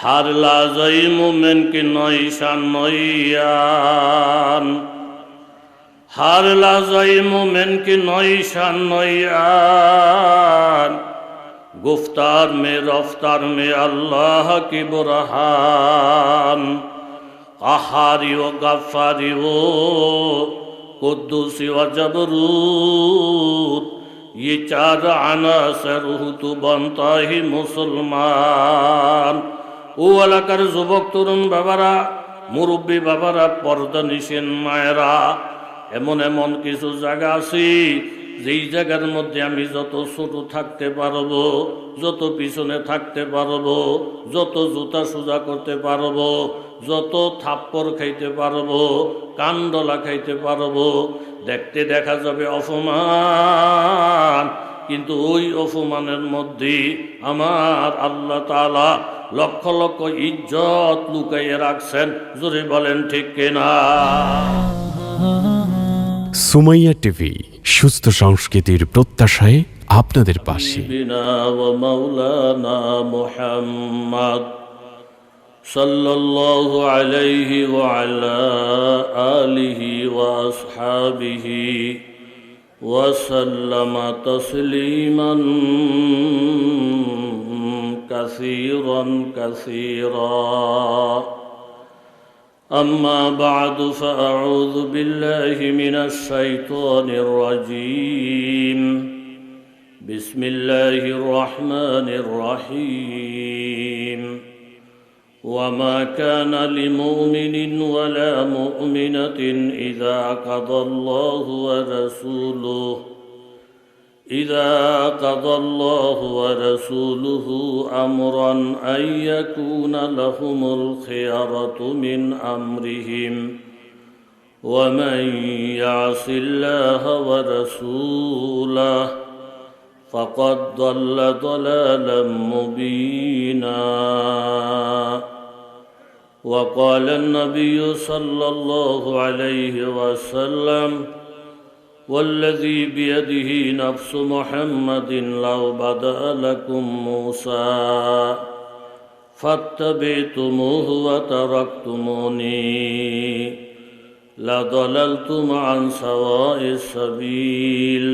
हर लाज़ई मोमिन की नई शान नईयान, हर लाज़ई मोमिन की नई शान नईयान। गुफ्तार में रफ्तार में अल्लाह की बुरहान, क़हारी व गफ़्फ़ारी व कुद्दूसी व जबरूत, ये चार अनासर तो बनता ही मुसलमान। ও এলাকার যুবক তরুণ বাবারা, মুরব্বী বাবারা, পর্দা নিশিন মায়েরা, এমন এমন কিছু জায়গা আছে যেই জায়গার মধ্যে আমি যত ছোট থাকতে পারবো, যত পিছনে থাকতে পারবো, যত জুতা সোজা করতে পারবো, যত থাপ্পড় খাইতে পারবো, কানডলা খাইতে পারবো, দেখতে দেখা যাবে অপমান, কিন্তু ওই অপমানের মধ্যে আমার আল্লাহ তাআলা লক্ষ লক্ষ ইজ্জত লুকাইয়ে রাখছেন। জোরে বলেন ঠিক কিনা? সুমাইয়া টিভি, সুস্থ সংস্কৃতির প্রত্যাশায় আপনাদের পাশে। বিনা ওয়া মাওলানা মুহাম্মদ সাল্লাল্লাহু আলাইহি ওয়া আলা আলিহি ওয়া আসহাবিহি ওয়া সাল্লামা তাসলিমান كثيرا كثيرا. أما بعد فأعوذ بالله من الشيطان الرجيم. بسم الله الرحمن الرحيم. وما كان لمؤمن ولا مؤمنة إذا قضى الله ورسوله أمرا أن يكون لهم الخيرة من أمرهم ومن يعص الله ورسوله فقد ضل ضلالا مبينا. وقال النبي صلى الله عليه وسلم: والذي بيده نفس محمد لو بدأ لكم موسى فاتبعتموه وتركتموني لضللتم عن سواء السبيل.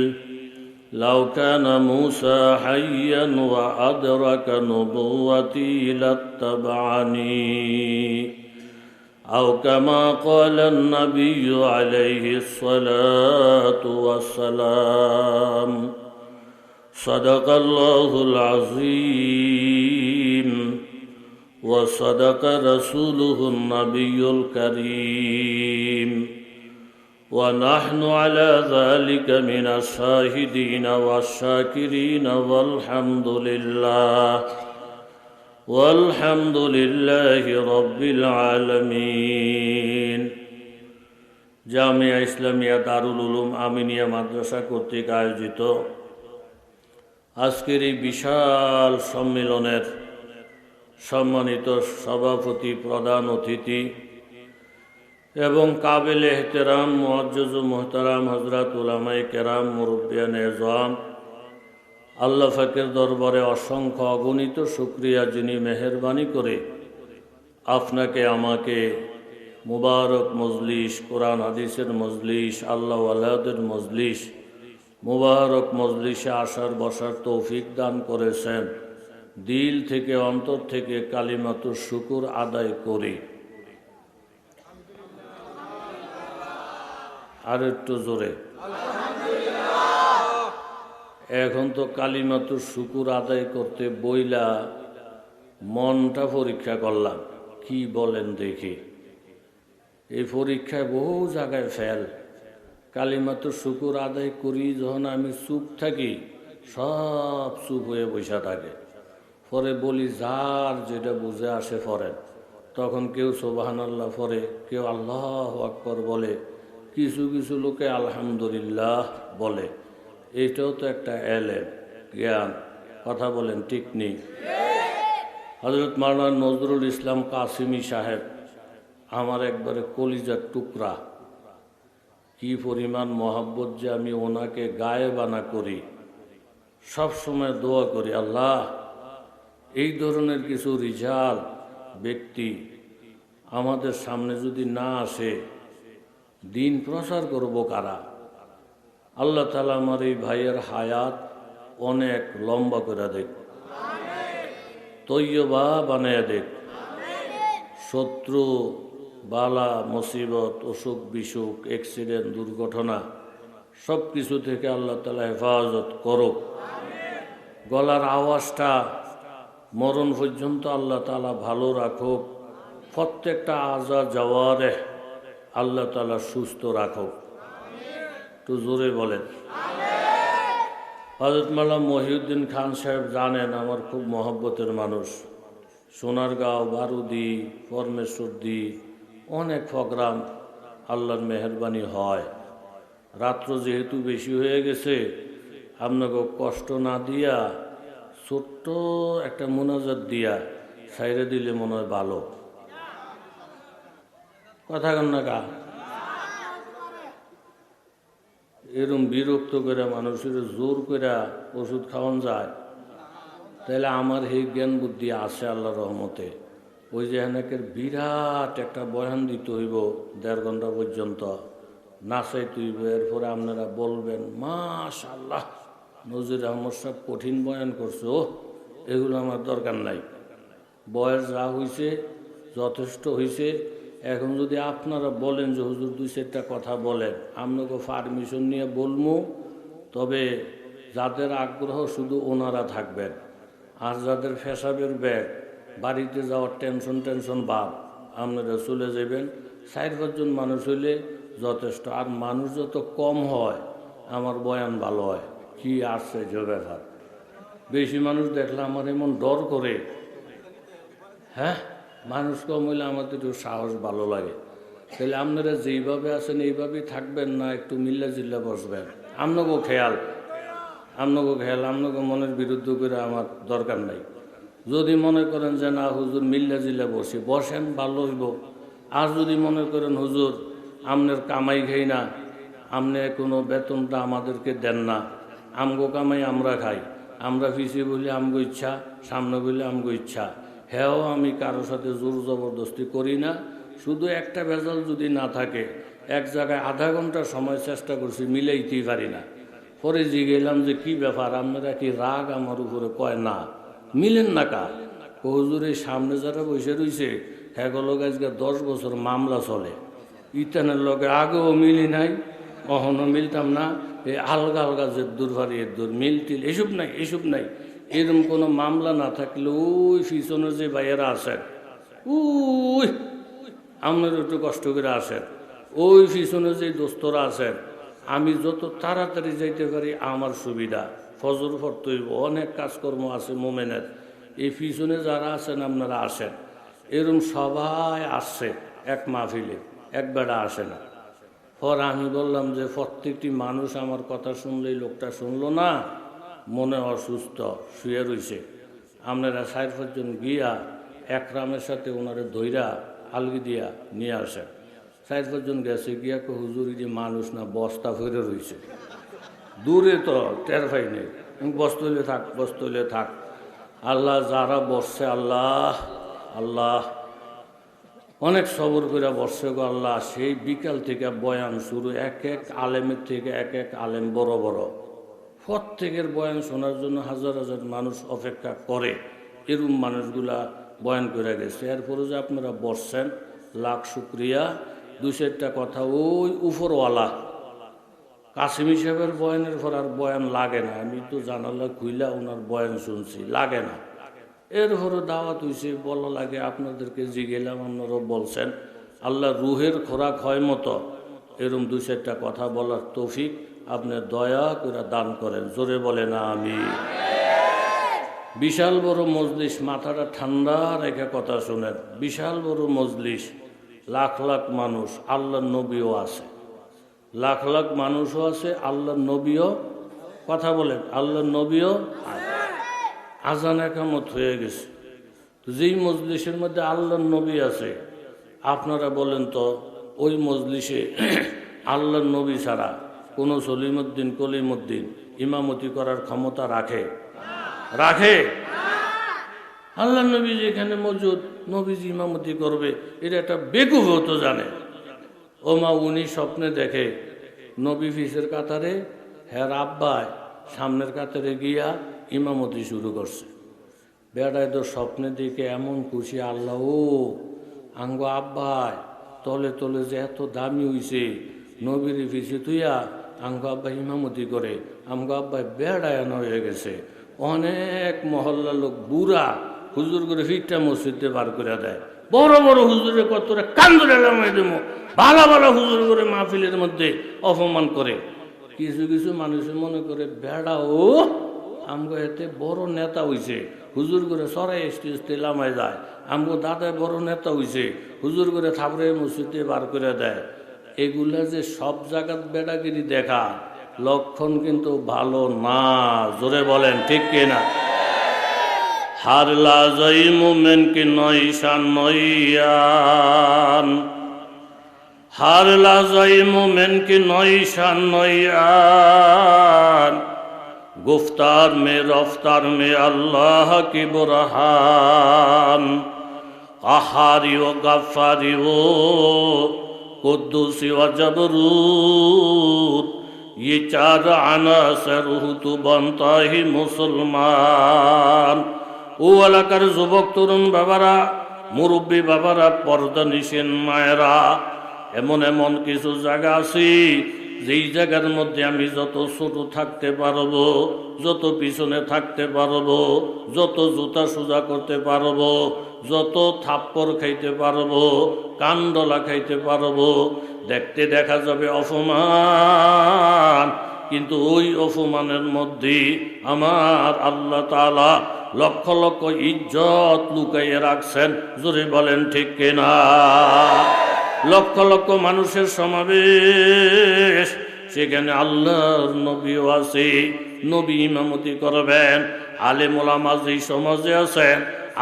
لو كان موسى حيا وأدرك نبوتي لاتبعني، أو كما قال النبي عليه الصلاة والسلام. صدق الله العظيم وصدق رسوله النبي الكريم، ونحن على ذلك من الشاهدين والشاكرين والحمد لله رب العالمين. জামিয়া ইসলামিয়া দারুল উলুম আমিনিয়া মাদ্রাসা কর্তৃক আয়োজিত আজকের এই বিশাল সম্মেলনের সম্মানিত সভাপতি, প্রধান অতিথি এবং কাবিল এহতেরাম মুআজ্জজ মুহতারাম হযরত উলামায়ে কেরাম, মুরব্বিয়ানে ইজম, আল্লাহ পাকের দরবারে অসংখ্য অগণিত শুকরিয়া, যিনি মেহেরবানি করে আপনাকে আমাকে মুবারক মজলিস, কোরআন হাদিসের মজলিস, আল্লাহ ওয়ালাদের মজলিস, মুবারক মজলিসে আসার বসার তৌফিক দান করেছেন। দিল থেকে, অন্তর থেকে কালিমাতুর শুকুর আদায় করি। আর একটু জোরে। এখন তো কালিমাতুর শুকুর আদায় করতে বইলা মনটা পরীক্ষা করলাম, কি বলেন দেখি। এই পরীক্ষায় বহু জায়গায় ফেল। কালিমাতুর শুকুর আদায় করি যখন আমি চুপ থাকি, সব চুপ হয়ে বসে থাকে। পরে বলি যার যেটা বুঝে আসে পড়েন। তখন কেউ সুবহানাল্লাহ পড়ে, কেউ আল্লাহু আকবার বলে, কিছু কিছু লোকে আলহামদুলিল্লাহ বলে। এইটাও তো একটা এলেম, জ্ঞান। কথা বলেন ঠিক নেই? হযরত মাওলানা নজরুল ইসলাম কাসিমি সাহেব আমার একবারে কলিজার টুকরা। কি পরিমাণ মহব্বত যে আমি ওনাকে গায়েবানা করি। সব সময় দোয়া করি, আল্লাহ এই ধরনের কিছু রিজাল ব্যক্তি আমাদের সামনে যদি না আসে, দিন প্রচার করব কারা? আল্লাহ তাআলা আমার এই ভাইয়ের হায়াত অনেক লম্বা করে দেখ, তৈয়বা বানায় দেখ, শত্রু বালা মুসিবত অসুখ বিসুখ অ্যাক্সিডেন্ট দুর্ঘটনা সব কিছু থেকে আল্লাহ তাআলা হেফাজত করুক। গলার আওয়াজটা মরণ পর্যন্ত আল্লাহ তাআলা ভালো রাখুক। প্রত্যেকটা আজা জওয়ারে আল্লাহ তাআলা সুস্থ রাখুক। একটু জোরে বলেন। হযরত মাওলানা মহিউদ্দিন খান সাহেব জানেন আমার খুব মহব্বতের মানুষ। সোনারগাঁও, বারুদি, পরমেশ্বরদি অনেক প্রোগ্রাম আল্লাহর মেহেরবানি হয়। রাত্র যেহেতু বেশি হয়ে গেছে, আপনাকে কষ্ট না দিয়া ছোট্ট একটা মোনাজাত দিয়া সাইরে দিলে মনে হয় ভালো। কথা কন না কা? এরম বিরক্ত করে মানুষের জোর করে ওষুধ খাওয়ান যায়? তাহলে আমার এই জ্ঞান বুদ্ধি আছে আল্লাহর রহমতে। ওই যে হেনাকের বিরাট একটা বয়ান দিতে হইব 1.5 ঘন্টা পর্যন্ত, নাচাইতে হইব। এরপরে আপনারা বলবেন মাশাআল্লাহ নজির আহমদ সাহেব কঠিন বয়ান করছে, ও এগুলো আমার দরকার নাই। বয়স যা হয়েছে যথেষ্ট হয়েছে। এখন যদি আপনারা বলেন যে হুজুর 2-4টা কথা বলেন, আপনাকে পারমিশন নিয়ে বলবো। তবে যাদের আগ্রহ শুধু ওনারা থাকবেন, আর যাদের পেশাবের ব্যাগ, বাড়িতে যাওয়ার টেনশন বাদ, আপনারা চলে যাবেন। 4-5 জন মানুষ হইলে যথেষ্ট। আর মানুষ যত কম হয় আমার বয়ান ভালো হয়। কি আশ্চর্য ব্যাপার! বেশি মানুষ দেখলে আমার এমন ডর করে। হ্যাঁ, মানুষ কম হইলে আমাদের একটু সাহস ভালো লাগে। তাহলে আপনারা যেইভাবে আছেন এইভাবেই থাকবেন, না একটু মিল্লা জিল্লা বসবেন? আপনাকেও খেয়াল, আপনাকে মনের বিরুদ্ধে করে আমার দরকার নাই। যদি মনে করেন যে না হুজুর মিল্লা জিল্লা বসেন, ভালো হইব। আর যদি মনে করেন হুজুর আপনার কামাই খাই না, আপনি কোনো বেতনটা আমাদেরকে দেন না, আমগো কামাই আমরা খাই, আমরা পিছিয়ে বলি আমগো ইচ্ছা, সামনে বলি আমগো ইচ্ছা, হ্যাঁ আমি কারোর সাথে জোর জবরদস্তি করি না। শুধু একটা ভেজাল যদি না থাকে, এক জায়গায় আধা ঘন্টা সময় চেষ্টা করছি, মিলাইতেই পারি না। পরে জিগেলাম যে কি ব্যাপার, আপনারা কি রাগ আমার উপরে? কয় না, মিলেন না কা? হুজুরের সামনে যারা বসে রয়েছে হ্যাঁ লগে আজকে 10 বছর মামলা চলে, ইতানের লগে আগেও মিলি নাই, কখনো মিলতাম না। এই আলগা আলগা যে দূর ভারি দূর মিলটিল এসব নাই। এরকম কোনো মামলা না থাকলে ওই পিছনে যে ভাইয়েরা আছেন, ওই আপনার একটু কষ্ট করে আসেন, ওই পিছনে যে দোস্তরা আছেন, আমি যত তাড়াতাড়ি যাইতে পারি আমার সুবিধা। ফজর পড়তে হইব, অনেক কাজকর্ম আছে মোমেনের। এই পিছনে যারা আছেন আপনারা আসেন। এরকম সবাই আসছে এক মাহফিলে, এক বেড়া আসে না। পর আমি বললাম যে প্রত্যেকটি মানুষ আমার কথা শুনলেই লোকটা শুনলো না, মনে অসুস্থ শুয়ে রইছে। আপনারা 4-5 জন গিয়া একরামের সাথে ওনারে ধইরা আলগি দিয়া নিয়ে আসেন। 4-5 জন গেছে গিয়া হুজুরি যে মানুষ না, বস্তা ফিরে রইছে। দূরে তো টের পাই নেই, বসতে হইলে থাক। আল্লাহ যারা বসছে, আল্লাহ অনেক সবর করে বসছে গো আল্লাহ। সেই বিকাল থেকে বয়ান শুরু, এক আলেমের থেকে এক আলেম বড় বড়, প্রত্যেকের বয়ান শোনার জন্য হাজার হাজার মানুষ অপেক্ষা করে। এরকম মানুষগুলা বয়ান করে গেছে। এরপরে যে আপনারা বসছেন, লাখ শুক্রিয়া। 2-4টা কথা ওই উপরওয়ালা কাসিমি সাহেবের বয়ানের পর আর বয়ান লাগে না। আমি তো জানালা খুইলা ওনার বয়ান শুনছি, লাগে না। এরপরে দাওয়াত হইছে, বলা লাগে আপনাদেরকে জিগেলাম, আপনারাও বলছেন। আল্লাহ রুহের খোরাক হয় মতো এরকম 2-4টা কথা বলার তৌফিক আপনি দয়া করে দান করেন। জোরে বলে না আমি। বিশাল বড় মজলিস, মাথাটা ঠান্ডা রেখে কথা শুনেন। বিশাল বড় মজলিস, লাখ লাখ মানুষ, আল্লাহর নবীও আছে, লাখ লাখ মানুষও আছে, আল্লাহর নবীও। কথা বলেন, আল্লাহর নবীও। আজান একামত হয়ে গেছে। যেই মজলিসের মধ্যে আল্লাহর নবী আছে, আপনারা বলেন তো ওই মজলিসে আল্লাহর নবী ছাড়া কোনো সলিমুদ্দিন কলিমুদ্দিন ইমামতি করার ক্ষমতা রাখে? আল্লাহ নবী যেখানে মজুদ, নবীজি ইমামতি করবে, এটা একটা বেকুফ হতো জানে। ও মা, উনি স্বপ্নে দেখে নবী ফিসের কাতারে, হ্যার আব্বায় সামনের কাতারে গিয়া ইমামতি শুরু করছে। বেড়ায় তো স্বপ্নে দিকে এমন খুশি, আল্লাহ ও আঙ্গ আব্বায় তলে তলে যে এত দামি হইছে, নবীর ফিসে তুইয়া আঙ্গ আব্বাই ইমামতি করে, আমগো আব্বাই বেড়ায়ন হয়ে গেছে। অনেক মহল্লা লোক বুড়া হুজুর করে ফিরটা মসজিদে বার করে দেয়। বড় বড় হুজুরে কতটা কান্দরে লামাই দেবো, ভালো ভালো হুজুর করে মাহফিলের মধ্যে অপমান করে। কিছু কিছু মানুষ মনে করে বেড়াও আমগো এতে বড় নেতা হইছে, হুজুর করে সরাই স্টেজতে লামাই যায়। আমগো দাদায় বড় নেতা হইছে, হুজুর করে থাপড়ে মসজিদে বার করে দেয়। এগুলা যে সব জায়গাত বেড়াগিরি দেখা লক্ষণ কিন্তু ভালো না। জোরে বলেন ঠিক কিনা? হার লাজাই মোমেন কি নয়শান নয়ান, হার লাজাই মোমেন কি নয়শান নয়ান, গুফতার মে রফতার মে আল্লাহ কি বুরহান, কাহারি ও গাফারি ও কুদ্দুসি ও জবরুত, ये चार আনাসার তো बनता ही মুসলমান। ও এলাকার যুবক তরুণ বাবারা, মুরব্বী বাবারা, পর্দা নিশেন মায়েরা, এমন এমন কিছু জায়গা আছে যেই জায়গার মধ্যে আমি যত ছোট থাকতে পারবো, যত পিছনে থাকতে পারবো, যত জুতা সোজা করতে পারবো, যত থাপ্পড় খাইতে পারবো, কানডলা খাইতে পারবো, দেখতে দেখা যাবে অপমান। কিন্তু ওই অপমানের মধ্যে আমার আল্লাহ তাআলা লক্ষ লক্ষ ইজ্জত লুকাইয়ে রাখছেন। জোরে বলেন ঠিক কিনা? লক্ষ লক্ষ মানুষের সমাবেশ, সেখানে আল্লাহর নবীও আছে, নবী ইমামতি করবেন। আলেম ওলামা যেই সমাজে আছেন,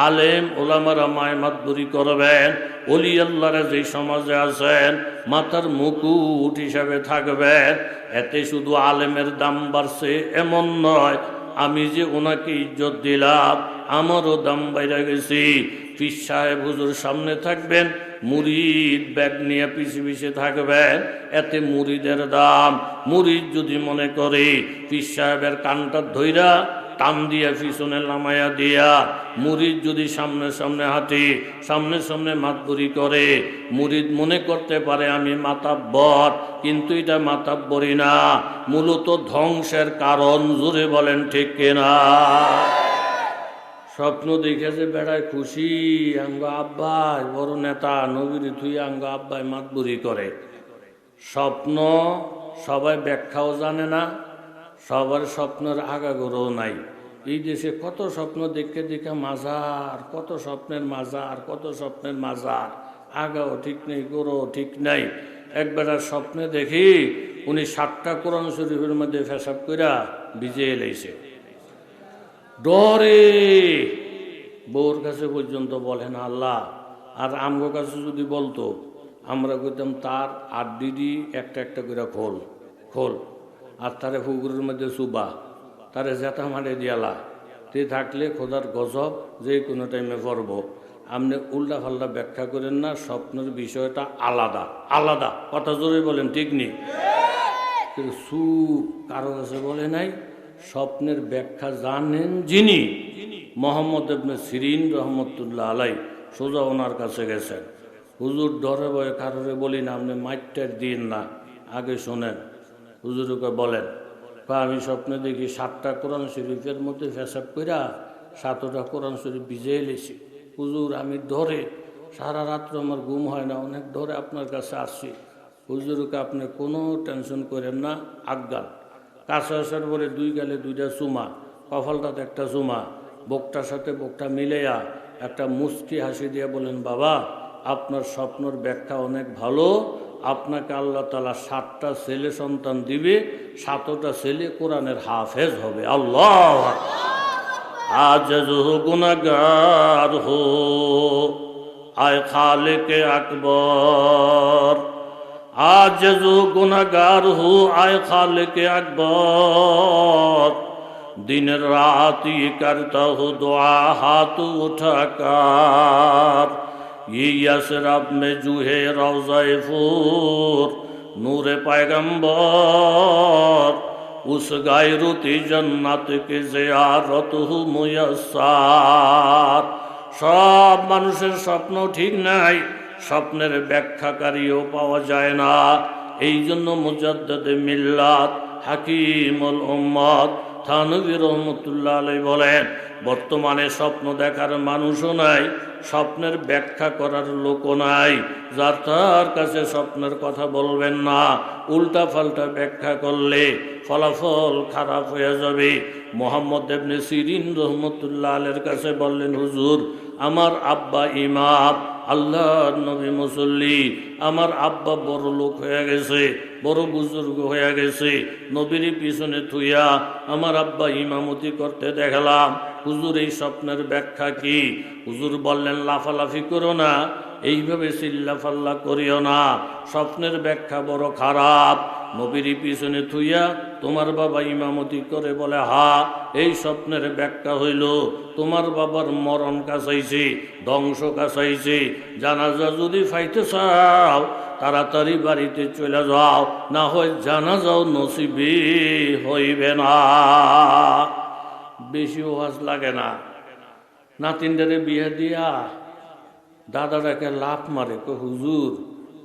আলেম ওলামারা মায়মাতবুরি করবেন। ওলি আল্লাহরা যেই সমাজে আছেন, মাথার মুকুট হিসাবে থাকবেন। এতে শুধু আলেমের দাম বাড়ছে এমন নয়, আমি যে ওনাকে ইজ্জত দিলাম আমারও দাম বাইরে গেছি। পীর সাহেব হুজুর সামনে থাকবেন, মুরিদ ব্যাগ নিয়ে পিছিয়ে পিছিয়ে থাকবেন, এতে মুরিদের দাম। মুরিদ যদি মনে করে পীর সাহেবের কানটা ধইরা টান দিয়া পিছনে লামাইয়া দিয়া, মুরিদ যদি সামনে সামনে হাঁটি, সামনে সামনে মাতবরি করে, মুরিদ মনে করতে পারে আমি মাতাব্বর, কিন্তু এটা মাতাব্বরি না, মূলত ধ্বংসের কারণ। জোরে বলেন ঠিক কিনা? স্বপ্ন দেখেছে বেড়ায় খুশি, আঙ্গ আব্বাই বড় নেতা, নবীর থুই আঙ্গ আব্বাই মাতবুরি করে। স্বপ্ন সবাই ব্যাখ্যাও জানে না, সবার স্বপ্নের আগাগোড়াও নাই। এই দেশে কত স্বপ্ন দেখে দেখে মাজার, কত স্বপ্নের মাজার, কত স্বপ্নের মাজার, আগাও ঠিক নেই, গোড়ও ঠিক নাই। একবার স্বপ্নে দেখি উনি 7টা কোরআন শরীফের মধ্যে ফেসাব কইরা ভিজিয়ে এলাইছে। ডরে বউর কাছে পর্যন্ত বলেন আল্লাহ। আর আমগো কাছে যদি বলতো, আমরা কইতাম তার 8 দিদি একটা একটা করে খোল খোল, আর তারে পুকুরের মধ্যে চুবা, তারে জেতা মারে দিয়ালা। তে থাকলে খোদার গজব যে কোনো টাইমে পড়ব। আপনি উল্টা ফাল্টা ব্যাখ্যা করেন না, স্বপ্নের বিষয়টা আলাদা আলাদা। কথা জোরে বলেন ঠিক নেই? কিন্তু সুখ কারো কাছে বলে নাই। স্বপ্নের ব্যাখ্যা জানেন যিনি, মোহাম্মদ ইবনে সিরিন রহমতুল্লাহ আলাই, সোজা ওনার কাছে গেছেন। হুজুর ডরে ভয়ে কারোরে বলি না, আপনি মাইটার দিন না, আগে শোনেন। হুজুরকে বলেন, আমি স্বপ্নে দেখি 7টা কোরআন শরীফের মধ্যে ফেসাব কইরা 7টা কোরআন শরীফ ভিজিয়ে এলেছি। হুজুর আমি ধরে সারা রাত্র আমার ঘুম হয় না, অনেক ধরে আপনার কাছে আসছি। হুজুরকে আপনি কোনো টেনশন করেন না, আজ্ঞান। কাছে আসার পরে 2 গালে 2টা চুমা, কপালটাতে একটা চুমা, বুকটার সাথে বুকটা মিলেয়া একটা মুচকি হাসি দিয়ে বলেন, বাবা আপনার স্বপ্নের ব্যাখ্যা অনেক ভালো, আপনাকে আল্লাহ তাআলা 7টা ছেলে সন্তান দিবে, 7টা ছেলে কোরআনের হাফেজ হবে। আল্লাহ আজ গুনাহগার হো আয় খালিকে আকবর, आज जो गुनहगार हो आए खालिक अकबर, दिन रात ये करता हूँ दुआ हाथ उठाकर। ये यसरब में जूहे रौज़ाए फूर नूरे पैगंबर, उस गायरुती जन्नत की ज़ियारत हु मुयस्सार। সব মানুষের স্বপ্ন ঠিক নাই, স্বপ্নের ব্যাখ্যাকারীও পাওয়া যায় না। এই জন্য মুজাদ্দিদে মিল্লাত হাকিমুল উম্মত থানভী রহমতুল্লাহ আলাইহি বলেন, বর্তমানে স্বপ্ন দেখার মানুষও নাই, স্বপ্নের ব্যাখ্যা করার লোকও নাই। যার তার কাছে স্বপ্নের কথা বলবেন না, উল্টা পাল্টা ব্যাখ্যা করলে ফলাফল খারাপ হয়ে যাবে। মোহাম্মদ ইবনে সিরিন রহমতুল্লাহ আলাইহির কাছে বললেন, হুজুর আমার আব্বা ইমাম, আল্লাহর নবী মুসল্লি, আমার আব্বা বড় লোক হয়ে গেছে, বড় বুজুর্গ হয়ে গেছে, নবীর পিছনে থুইয়া আমার আব্বা ইমামতি করতে দেখলাম, হুজুর এই স্বপ্নের ব্যাখ্যা কি? হুজুর বললেন, লাফালাফি করো না, এইভাবে চিল্লাফাল্লা করিও না, স্বপ্নের ব্যাখ্যা বড় খারাপ। নবীর পিছনে থুইয়া তোমার বাবা ইমামতি করে বলে, হা এই স্বপ্নের ব্যাখ্যা হইল তোমার বাবার মরণ কাছাইছে, ধ্বংস কাছাইছে, জানাজা যদি ফাইতে চাও তাড়াতাড়ি বাড়িতে চলে যাও, না হয় জানাজাও নসিবে হইবে না। বেশি ওয়াজ লাগে না। নাতিনদারে বিয়ে দিয়া দাদাটাকে লাফ মারে, হুজুর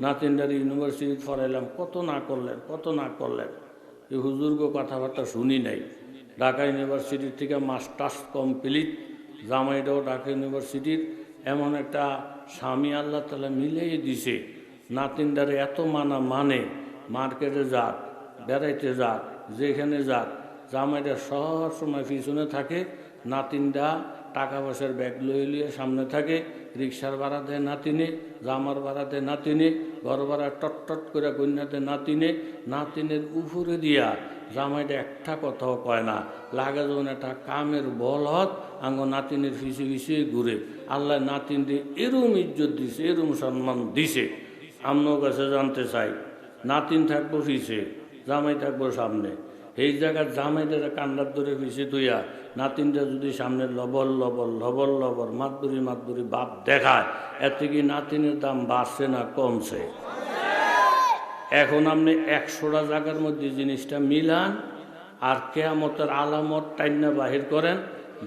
নাতিনদারে ইউনিভার্সিটি পড়াইলাম, কত না করলেন, কত না করলেন। এই হুজুরকে কথাবার্তা শুনি নাই। ঢাকা ইউনিভার্সিটির থেকে মাস্টার্স কমপ্লিট, জামাইটাও ঢাকা ইউনিভার্সিটির। এমন একটা স্বামী আল্লাহ তাআলা মিলিয়ে দিছে, নাতিনদারে এত মানে মার্কেটে যাক, বেড়াইতে যাক, যেখানে যাক, জামাইটা সব সময় পিছনে থাকে, নাতিনটা টাকা পয়সার ব্যাগ লইয়ে লিয়ে সামনে থাকে, রিক্সার ভাড়া দেয় নাতিনে, জামার ভাড়া দেয় নাতিনে, ঘর ভাড়া টট করে কন্যাতে নাতিনে, নাতিনের উপরে দিয়া জামাইটা একটা কথাও কয় না। লাগে যখন একটা কামের বলদ আঙ্গ নাতিনের ফিসে ফিসে ঘুরে। আল্লাহ নাতিন দিয়ে এরম ইজ্জত দিছে, এরম সম্মান দিছে। আমরাও কাছে জানতে চাই, নাতিন থাকবো ফিসে, জামাই থাকবো সামনে। এই জায়গার জামাইদের কান্দার ধরে ফিসে তুইয়া নাতিনটা যদি সামনে লবল লবর মাতবুরি বাপ দেখায়, এর থেকে নাতিনের দাম বাড়ছে না কমছে? এখন আপনি 100টা জায়গার মধ্যে জিনিসটা মিলান আর কেয়ামতের আলামত টাইনা বাহির করেন।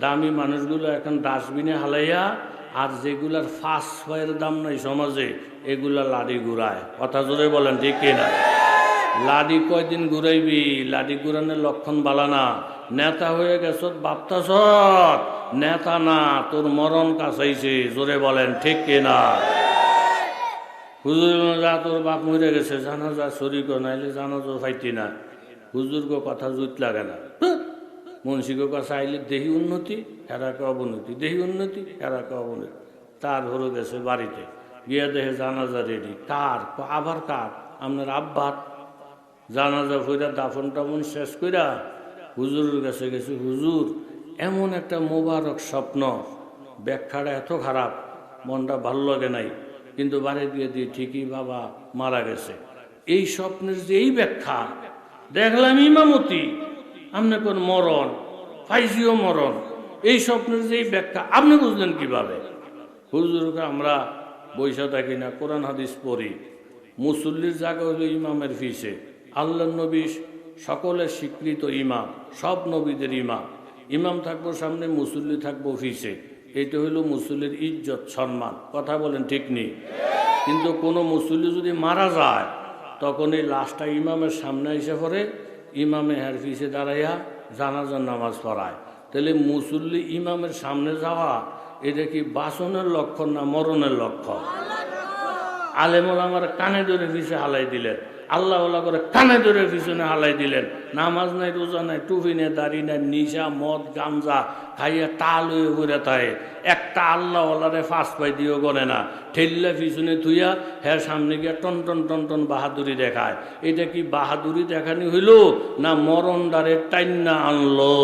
দামি মানুষগুলো এখন ডাস্টবিনে হালাইয়া, আর যেগুলার ফার্স্ট ফয়ের দাম নাই সমাজে, এগুলা লাডি ঘুরায়। কথা জোরে বলেন, ঠিক কিনা? লাডি কয়দিন ঘুরাইবি? লাডি ঘুরানোর লক্ষণ বালা না। নেতা হয়ে গেছ বাপতাস, নেতা না, তোর মরণ কাছাইছে। জোরে বলেন, ঠিক কিনা? হুজুর যা তোর বাপ মরে গেছে, জানাজা শরীক নাইলে জানাজা ফাইতি না। হুজুরকে কথা জুত লাগে না। মুন্সিকে কথা আইলে দেহি উন্নতি, হেরাকে অবনতি, দেহি উন্নতি, হেরাকে অবনতি। তার হলো গেছে বাড়িতে গিয়ে দেখে জানাজা রেডি। কার? আবার কার? আপনার আব্বার। জানাজা ফইরা দাফন টাফন শেষ কইরা হুজুরের কাছে গেছে, হুজুর এমন একটা মোবারক স্বপ্ন, ব্যাখ্যাটা এত খারাপ, মনটা ভালো লাগে নাই, কিন্তু বাড়ি দিয়ে দিয়ে ঠিকই বাবা মারা গেছে। এই স্বপ্নের যে এই ব্যাখ্যা দেখলাম, ইমামতি আপনি কোন মরণ, ফাইজিও মরণ, এই স্বপ্নের যে এই ব্যাখ্যা আপনি বুঝলেন কিভাবে? হুজুরকে আমরা বৈশা থাকি না, কোরআন হাদিস পড়ি। মুসল্লির জায়গা হলো ইমামের ফিসে। আল্লাহ নবী সকলের স্বীকৃত ইমাম, সব নবীদের ইমাম। ইমাম থাকবো সামনে, মুসল্লি থাকবো ফিসে। এটা হইল মুসল্লির ইজ্জত সম্মান। কথা বলেন, ঠিক নেই? কিন্তু কোনো মুসল্লি যদি মারা যায়, তখন এই লাশটা ইমামের সামনে এসে পড়ে, ইমামে হের ফিসে দাঁড়াইয়া জানাজার নামাজ পড়ায়। তাহলে মুসল্লি ইমামের সামনে যাওয়া, এটা কি বাসনের লক্ষণ না মরণের লক্ষণ? আলেমুল আমার কানে ধরে ফিসে হালাই দিলেন, আল্লাহ করে কানে ধরে পিছনে হালাই দিলেন। নামাজ নাই, রোজা নাই, টুপি নেই, দাড়ি নাই, নিশা মদ গামজা খাইয়া টাল হয়ে ঘুরে থাকে। একটা আল্লাহওয়ালারে ফাঁস পাই দিও গনে না, ঠেললে পিছনে থুইয়া হ্যাঁ সামনে গিয়া টন টন টন টন বাহাদুরি দেখায়। এটা কি বাহাদুরি দেখানি হইল না মরণ দ্বারে টাইন্না আনলো?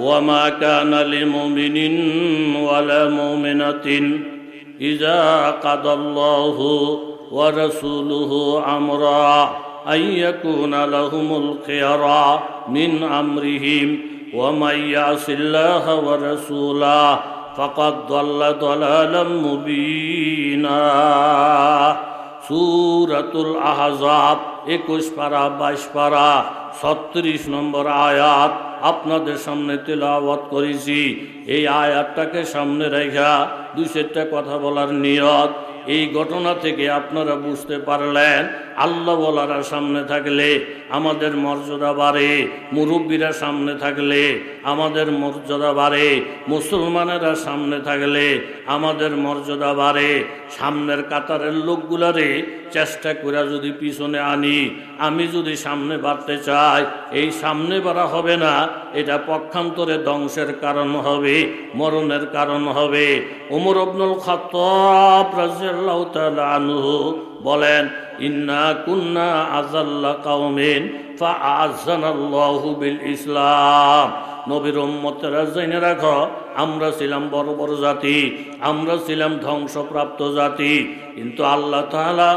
ওয়ামা কানা লিমুমিনিন ওয়ালা মুমিনাতিন ইযা কাদাল্লাহু ওয়া রাসূলুহু আমরা আন ইয়াকুনা লাহুমুল খিয়রা মিন আমরিহিম ওয়া মান ইয়াসিল্লাহা ওয়া রাসূলাহু ফাকাদ দাল্লা দালালাম মুবিনা। সূরাতুল আহজাব 21 পারা 22 পারা 36 নম্বর আয়াত আপনাদের সামনে তেলাওয়াত করেছি। এই আয়াতটাকে সামনে রেখা দুই চারটা কথা বলার নিয়ত। এই ঘটনা থেকে আপনারা বুঝতে পারলেন আল্লাহ ওয়ালারা সামনে থাকলে আমাদের মর্যাদা বাড়ে, মুরব্বীরা সামনে থাকলে আমাদের মর্যাদা বাড়ে, মুসলমানেরা সামনে থাকলে আমাদের মর্যাদা বাড়ে। সামনের কাতারের লোকগুলারে চেষ্টা করে যদি পিছনে আনি, আমি যদি সামনে বাড়তে চাই, এই সামনে বাড়া হবে না, এটা পক্ষান্তরে ধ্বংসের কারণ হবে, মরণের কারণ হবে। ওমর ইবনুল খাত্তাব রাদিয়াল্লাহু তাআলা আনহু বলেন, ইন্না কুন্না আযাল্লা কওমিন ফাআযানাল্লাহু বিল ইসলাম। নবীর উম্মতেরা জেনে রাখো, আমরা ছিলাম বড় বড় জাতি, আমরা ছিলাম ধ্বংসপ্রাপ্ত জাতি, কিন্তু আল্লাহ তাআলা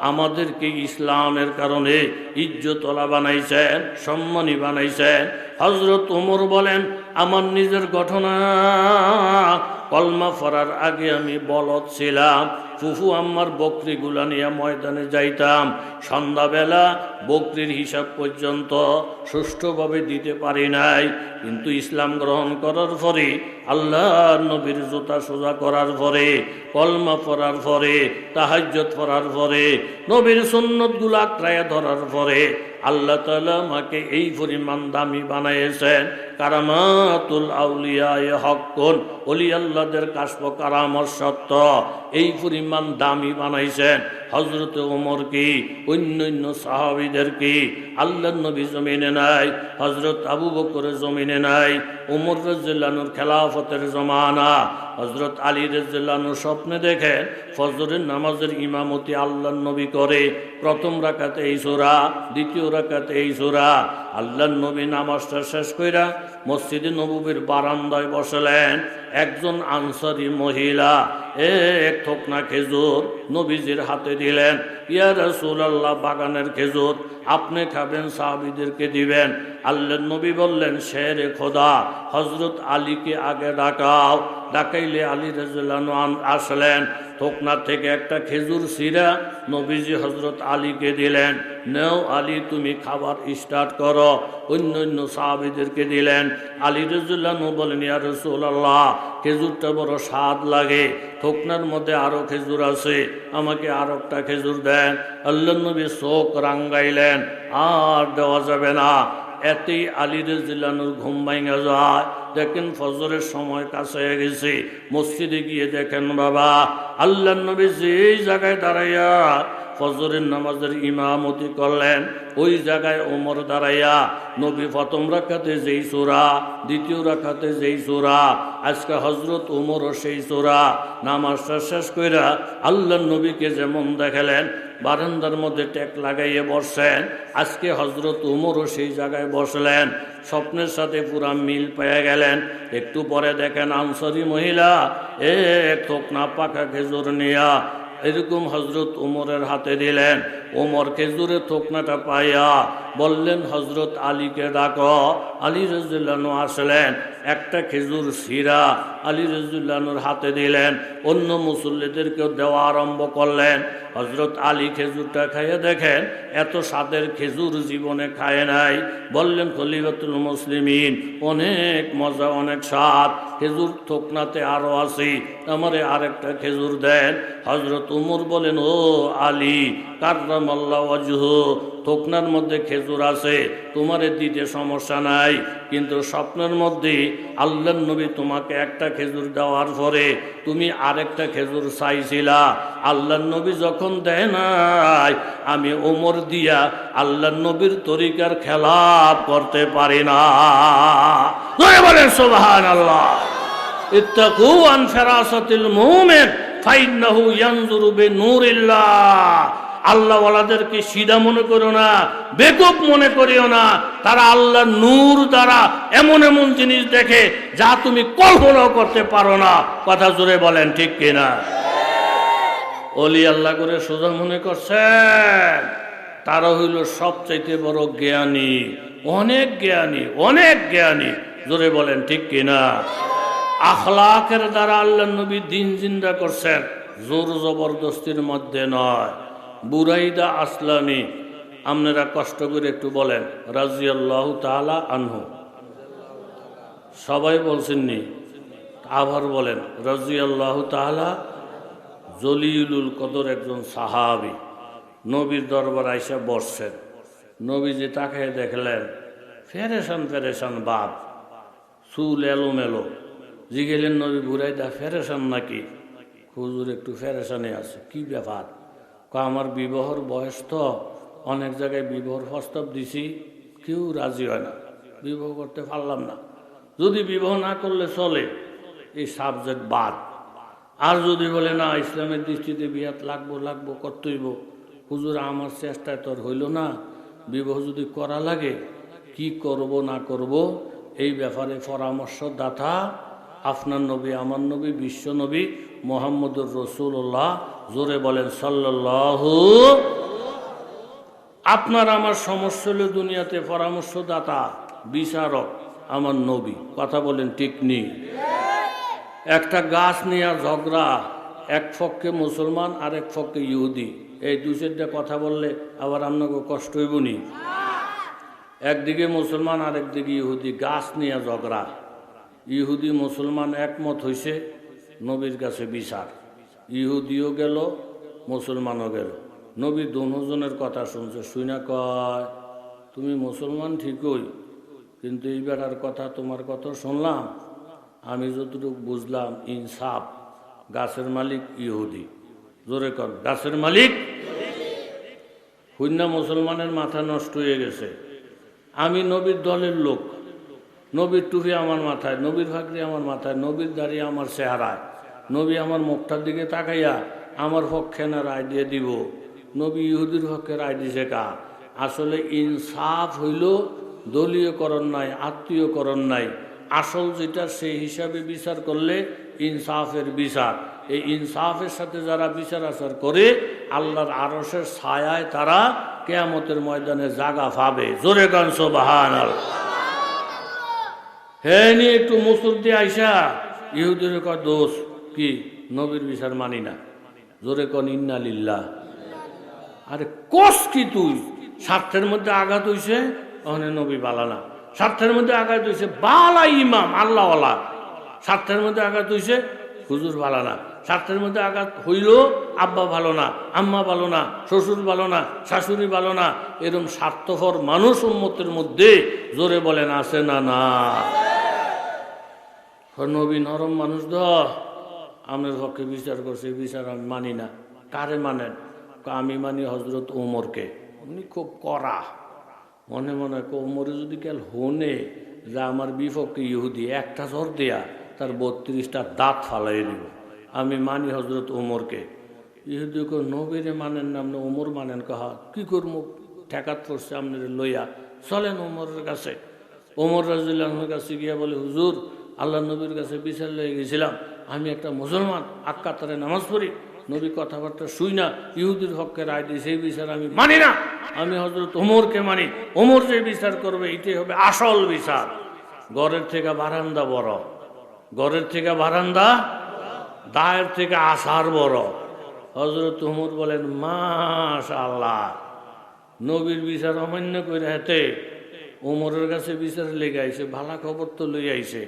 আমাদেরকে ইসলামের কারণে ইজ্জতওয়ালা বানাইছেন, সম্মানী বানাইছেন। হযরত ওমর বলেন, আমার নিজের ঘটনা, কলমা পড়ার আগে আমি বলদ ছিলাম, ফুফু আম্মার বকরিগুলা নিয়ে ময়দানে যাইতাম, সন্ধ্যাবেলা বকরির হিসাব পর্যন্ত সুষ্ঠুভাবে দিতে পারি নাই, কিন্তু ইসলাম গ্রহণ করার পরে, আল্লাহর নবীর জুতা সোজা করার পরে, কলমা পড়ার পরে, তাহাজ্জুদ পড়ার পরে, নবীর সুন্নতগুলো আঁকড়াইয়া ধরার পরে আল্লাহ তাআলা আমাকে এই পরিমাণ দামি বানাইয়েছেন। কারামাতুল আউলিয়া হক্কুন, ওলি আল্লাহদের কাশফ কারামত সত্য, এই পরিমাণ দামি বানাইছেন। হযরত ওমর কি, অন্যান্য সাহাবীদের কি, আল্লাহর নবী জমিনে নাই, হযরত আবু বকরের জমিনে নাই, ওমর রাদিয়াল্লাহু আনহুর খেলাফতের জমানা, হযরত আলী রাদিয়াল্লাহু আনহু স্বপ্নে দেখেন ফজরের নামাজের ইমামতি আল্লাহর নবী করে, প্রথম রাকাতে এই সূরা, দ্বিতীয় রাকাতে এই সূরা। আল্লাহর নবী নামাজটা শেষ কইরা মসজিদে নববীর বারান্দায় বসলেন। একজন আনসারী মহিলা এক থোকনা খেজুর নবীজির হাতে দিলেন। ইয়া রাসূলুল্লাহ, বাগানের খেজুর, আপনি খাবেন, সাহাবীদেরকে দিবেন। আল্লাহর নবী বললেন, শেরে খোদা, হযরত আলীকে আগে ডাকাও। ডাকাইলে আলী রাদিয়াল্লাহু আনহু আসলেন, থোকনা থেকে একটা খেজুর ছিঁড়া নবীজি হযরত আলীকে দিলেন। নেও আলী, তুমি খাবার স্টার্ট করো। অন্য সাহাবীদেরকে দিলেন। আলী রাদিয়াল্লাহু আনহু বলেন, ইয়া রাসূলুল্লাহ, খেজুরটা বড় স্বাদ লাগে, থোকনার মধ্যে আরো খেজুর আছে, আমাকে আর একটা খেজুর দেন। আল্লাহর নবী চোখ রাঙ্গাইলেন, আর দেওয়া যাবে না। এতেই আলী রাদিয়াল্লাহু আনহুর ঘুম ভাঙা যায়। দেখেন ফজরের সময় কাছে হয়ে গেছে, মসজিদে গিয়ে দেখেন বাবা আল্লাহর নবী যেই জায়গায় দাঁড়াইয়া ফজরের নামাজের ইমামতি করলেন, ওই জায়গায় ওমর দাঁড়াইয়া নবী প্রথম রাকাতে যেই সূরা, দ্বিতীয় রাকাতে যেই সূরা, আজকে হযরত ওমরও সেই সূরা। নামাজটা শেষ কইরা আল্লাহর নবীকে যেমন দেখালেন বারান্দার মধ্যে টেক লাগাইয়ে বসছেন, আজকে হযরত ওমরও সেই জায়গায় বসলেন। স্বপ্নের সাথে পুরা মিল পেয়ে গেলেন। একটু পরে দেখেন আনসারী মহিলা এক থোকনা পাকা খেজুর নিয়া এরকম হযরত ওমরের হাতে দিলেন। ওমর খেজুরের থোকনাটা পাইয়া বললেন, হযরত আলীকে ডাকো। আলী রাদিয়াল্লাহু আনহু আসলেন, একটা খেজুর ছিঁড়া আলী রাদিয়াল্লাহু আনহুর হাতে দিলেন। অন্য মুসল্লিদেরকেও দেওয়া আরম্ভ করলেন। হযরত আলী খেজুরটা খাইয়ে দেখেন এত স্বাদের খেজুর জীবনে খায় নাই। বললেন, খলিফাতুল মুসলিমিন, অনেক মজা, অনেক স্বাদ, খেজুর থোকনাতে আরো আছে, আমারে আরেকটা খেজুর দেন। হযরত ওমর বলেন, ও আলী কাররামাল্লাহু ওয়াজহু, থোকনার মধ্যে খেজুর আছে, তোমারে দিতে সমস্যা নাই, কিন্তু স্বপ্নের মধ্যে আল্লাহর নবী তোমাকে একটা খেজুর দেওয়ার পরে তুমি আরেকটা খেজুর চাইছিলা, আল্লাহর নবী যখন দেয় নাই, আমি ওমর দিয়া আল্লাহর নবীর তরিকার খেলাফ করতে পারি না। বলেন সুবহানাল্লাহ। ইত্তাকু আন ফিরাসাতিল মুমিন ফাইন্নাহু ইয়ানজুরু বিনূরিল্লাহ। আল্লাহ ওয়ালাদেরকে সিধা মনে করো না, বেকুব মনে করিও না। তারা আল্লাহর নূর দ্বারা এমন এমন জিনিস দেখে যা তুমি কল্পনাও করতে পারো না। কথা জোরে বলেন, ঠিক কিনা? ওলি আল্লাহ করে সোজা মনে করছেন, তারা হইল সবচাইতে বড় জ্ঞানী, অনেক জ্ঞানী, অনেক জ্ঞানী। জোরে বলেন ঠিক কিনা? আখলাকের দ্বারা আল্লাহ নবী দিন জিন্দা করছেন, জোর জবরদস্তির মধ্যে নয়। বুরাইদা আসলামী, আপনারা কষ্ট করে একটু বলেন রাজিয়াল্লাহু তাআলা আনহু। সবাই বলছেননি, আবার বলেন রাজিয়াল্লাহু তাআলা। জলিলুল কদর একজন সাহাবী, নবীর দরবার আইসা বসছেন। নবীজি তাকে দেখলেন ফেরেশান ফেরেশান বাপ, চুল এলোমেলো। জিগেলেন নবী বুরাইদা ফেরেশান নাকি? হুজুর একটু ফেরেশানে আছে। কি ব্যাপার? আমার বিবাহর বয়স তো, অনেক জায়গায় বিবাহর প্রস্তাব দিছি, কেউ রাজি হয় না, বিবাহ করতে পারলাম না। যদি বিবাহ না করলে চলে, এই সাবজেক্ট বাদ। আর যদি বলে না ইসলামের দৃষ্টিতে বিয়াত লাগবো করতেইব, হুজুর আমার চেষ্টায় তোর হইল না, বিবাহ যদি করা লাগে, কি করব না করব এই ব্যাপারে পরামর্শদাতা আপনার নবী, আমার নবী, বিশ্ব নবী মুহাম্মদুর রাসূলুল্লাহ। জোরে বলেন সাল্লাল্লাহু। আপনার আমার সমস্যা হলো দুনিয়াতে পরামর্শদাতা, বিচারক আমার নবী। কথা বলেন ঠিক নেই? একটা গাছ নিয়ে ঝগড়া, এক পক্ষে মুসলমান আর এক পক্ষে ইহুদি, এই দু চারটা কথা বললে আবার আপনাকে কষ্ট হইব নি? একদিকে মুসলমান আর একদিকে ইহুদি, গাছ নিয়ে ঝগড়া। ইহুদি মুসলমান একমত হইছে, নবীর কাছে বিচার। ইহুদিও গেল, মুসলমানও গেল। নবী দুজনের কথা শুনছে, শুনা কয় তুমি মুসলমান ঠিকই, কিন্তু এই বেটার কথা তোমার কথা শুনলাম, আমি যতটুকু বুঝলাম ইনসাফ, গাছের মালিক ইহুদি। জোরে কর গাছের মালিক। হুন্না মুসলমানের মাথা নষ্ট হয়ে গেছে। আমি নবীর দলের লোক, নবীর টুপি আমার মাথায়, নবীর ফাকরি আমার মাথায়, নবীর দাড়ি আমার চেহারায়, নবী আমার মুখটার দিকে তাকাইয়া আমার পক্ষে না রায় দিয়ে দিব, নবী ইহুদির পক্ষে রায় দিছে কা? আসলে ইনসাফ হইল দলীয়করণ নাই, আত্মীয়করণ নাই। আসল যেটা সেই হিসাবে বিচার করলে ইনসাফের বিচার। এই ইনসাফের সাথে যারা বিচার আচার করে আল্লাহর আরশের ছায়ায় তারা কিয়ামতের ময়দানে জায়গা পাবে। জোরে গান সুবহানাল্লাহ। হে নিয়ে একটু মুসুর দিয়ে আইসা ইহুদের কয় দোষ কি? নবীর বিচার মানি না। জোরে কন ইন্না লিল্লাহ। আরে কোষ কি তুই? স্বার্থের মধ্যে আঘাত হইছে, ওখানে নবী বালা না। স্বার্থের মধ্যে আঘাত হইছে, বালা ইমাম আল্লাহওয়ালা। স্বার্থের মধ্যে আঘাত হইছে, হুজুর ভালো না। স্বার্থের মধ্যে আঘাত হইল, আব্বা ভালো না, আম্মা ভালো না, শ্বশুর ভালো না, শাশুড়ি ভালো না। এরকম স্বার্থপর মানুষ উম্মতের মধ্যে জোরে বলেন আছে না? না। নবী নরম মানুষ দ, আমার পক্ষে বিচার করছে, বিচার আমি মানি না। কারে মানেন? আমি মানি হজরত ওমরকে। উনি খুব কড়া, মনে মনে ওমরে যদি কেল হনে যা আমার বিপক্ষে ইহুদি, একটা ঝর দেয়া তার 32টা দাঁত ফালাই দিব। আমি মানি হজরত ওমরকে। ইহুদি কো নবীরে মানেন না, আপনি ওমর মানেন? কাহা কি করবো, ঠেকাত পড়ছে আপনার লইয়া, চলেন ওমরের কাছে। ওমর রাদিয়াল্লাহুর কাছে গিয়া বলে, হুজুর আল্লাহ নবীর কাছে বিচার লয়ে গেছিলাম, আমি একটা মুসলমান, আক্কাতারে নামাজ পড়ি, নবী কথাবার্তা শুই না, ইহুদির হককে রায় দিই, সেই বিচার আমি মানি না। আমি হজরত ওমরকে মানি, ওমর যে বিচার করবে এটাই হবে আসল বিচার। ঘরের থেকে বারান্দা বড়, ঘরের থেকে বারান্দা, দায়ের থেকে আসার বড়। হজরত ওমর বলেন মাশাআল্লাহ, নবীর বিচার অমান্য করে হেতে ওমরের কাছে বিচার লেগে আইছে, ভালা খবর তো লই আইছে।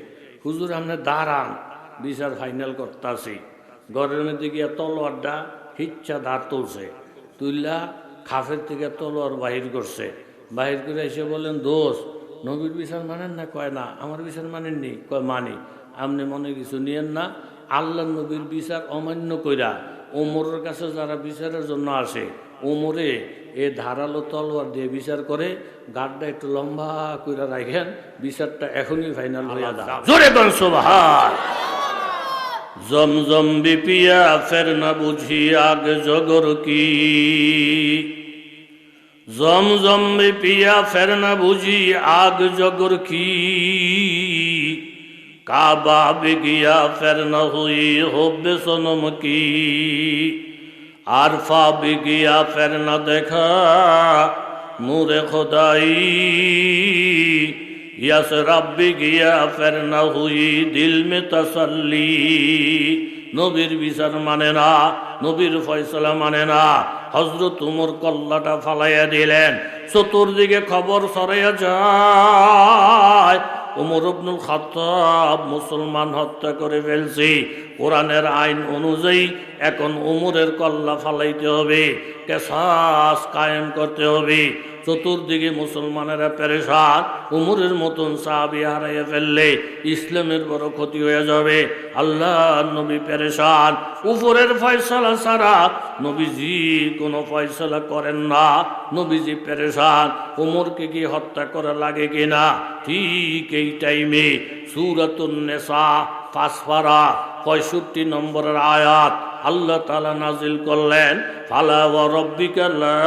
হুজুর আপনি দাঁড়ান, বিচার ফাইনাল করতেছি। ঘরের মধ্যে গিয়া তলোয়ারটা হিচ্ছা দাঁড় তুলছে, তুললা খাফের থেকে তলোয়ার বাহির করছে। বাহির করে এসে বলেন, দোষ নবীর বিচার মানেন না? কয় না। আমার বিচার মানেননি? কয় মানি। আপনি মনে কিছু নিয়েন না, আল্লাহ নবীর বিচার অমান্য কইরা ওমরের কাছে যারা বিচারের জন্য আসে, ওমরে এ ধারালো তলোয়ার দিয়ে বিচার করে, গাড়টা একটু লম্বা করে রাখেন, বিচারটা এখনই ফাইনাল হয়ে যায়। জোরে বল সুবহান। জমজম বিপিয়া ফের না বুঝি আগ জগর কি, জমজম বিপিয়া ফের না বুঝি আগ জগর কি, কাবা বিগিয়া ফের না হুই হোবে সনম কি, আরফা বিগিয়া ফের না দেখা নূরে খোদাই ইয়াস রাব্বি গিয়া ফের না হুই দিল মে তাসাল্লি। নবীর বিচার মানে না, নবীর ফয়সালা মানে না। হযরত উমর কল্লাটা ফালাইয়া দিলেন, চতুর্দিকে খবর ছড়াইয়া যায় উমর ইবনুল খাত্তাব মুসলমান হত্যা করে ফেলছি। কোরআনের আইন অনুযায়ী এখন উমরের কল্লা ফালাইতে হবে, কেসাস কায়েম করতে হবে। চতুর্দিকে মুসলমানেরা পেরেশান। উমরের মতন সাহাবী হারাইয়া ফেললে ইসলামের বড় ক্ষতি হয়ে যাবে। আল্লাহ নবী পেরেশান। উপরের ফয়সালা ছাড়া নবীজি কোনো ফয়সালা করেন না। নবীজি পেরেশান, উমরকে কি হত্যা করা লাগে কিনা। ঠিক এই টাইমে সূরাতুন নিসা 5 পারা 65 নম্বরের আয়াত আল্লাহ তাআলা নাজিল করলেন, ফালা ওয়া রাব্বিকা লা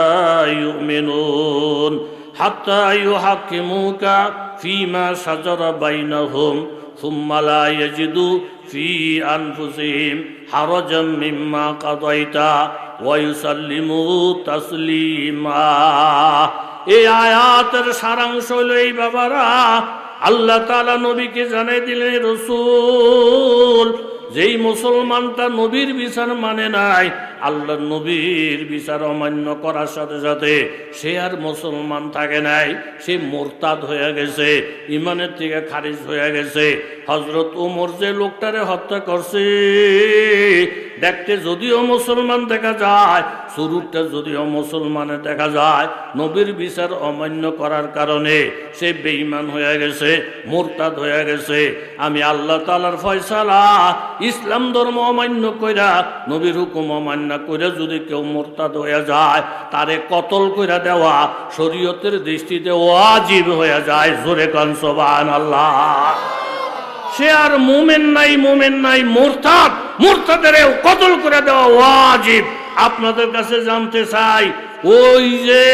ইউমিনুন হাত্তা ইউহাক্কিমুকা ফীমা শাজারা বাইনাহুম সুম্মা লা ইয়াজিদু ফি আনফুসিহিম হারাজাম মিম্মা কাদাইতা ওয়া ইউসাল্লিমু তাসলিমা। এই আয়াতের সারাংশ হলো এই বাবারা, আল্লাহ তাআলা নবীকে জানাই দিলেন, রাসূল যেই মুসলমানটা নবীর বিচার মানে নাই, আল্লাহর নবীর বিচার অমান্য করার সাথে সাথে সে আর মুসলমান থাকে নাই, সে মুরতাদ হয়ে গেছে, ইমানের থেকে খারিজ হয়ে গেছে। হযরত ওমর যে লোকটারে হত্যা করছে, দেখতে যদিও মুসলমান দেখা যায়, শুরুটা যদিও মুসলমানের দেখা যায়, নবীর বিচার অমান্য করার কারণে সে বেঈমান হয়ে গেছে, মুরতাদ হয়ে গেছে। আমি আল্লাহ তাআলার ফয়সালা ইসলাম ধর্ম অমান্য কইরা, নবীর হুকুম অমান্য কইরা যদি কেউ মুরতাদ হয়ে যায়, তারে কতল কইরা দেওয়া শরীয়তের দৃষ্টিতে ওয়াজিব হয়ে যায়। জোরে কান সুবহানাল্লাহ। সে আর মুমিন নাই, মুমিন নাই, মুরতাদ, মুরতাদের কতল করে দেওয়া ওয়াজিব। আপনাদের কাছে জানতে চাই, ওই যে